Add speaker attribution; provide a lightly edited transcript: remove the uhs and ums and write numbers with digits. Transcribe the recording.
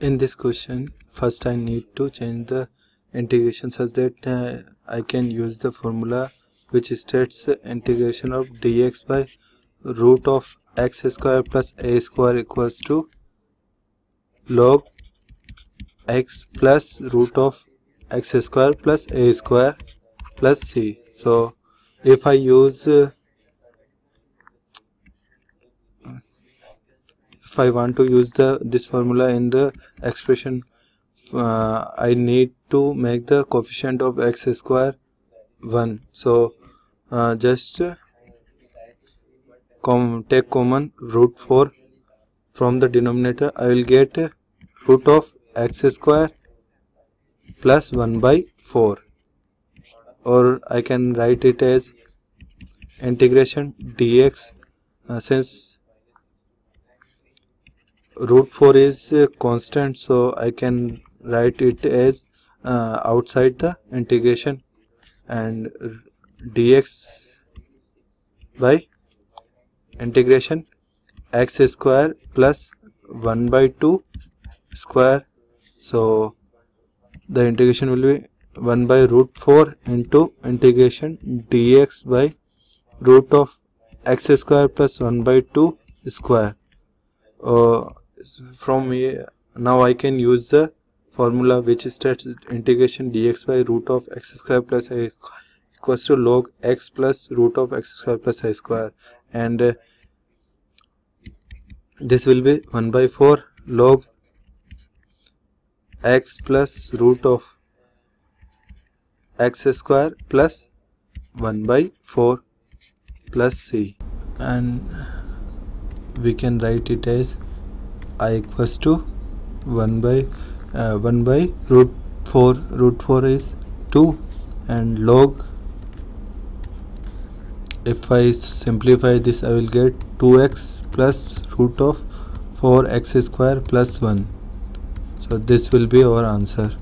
Speaker 1: In this question, first I need to change the integration such that I can use the formula which states integration of dx by root of x square plus a square equals to log x plus root of x square plus a square plus c. So if I use if I want to use this formula in the expression, I need to make the coefficient of x square 1. So just take common root 4 from the denominator. I will get root of x square plus 1 by 4, or I can write it as integration dx, since root 4 is constant, so I can write it as outside the integration, and dx by integration x square plus 1 by 2 square. So the integration will be 1 by root 4 into integration dx by root of x square plus 1 by 2 square. From here now I can use the formula which states integration dx by root of x square plus a square equals to log x plus root of x square plus a square, and this will be 1 by 4 log x plus root of x square plus 1 by 4 plus c, and we can write it as I equals to 1 by root 4. Root 4 is 2, and log, if I simplify this, I will get 2x plus root of 4x square plus 1. So this will be our answer.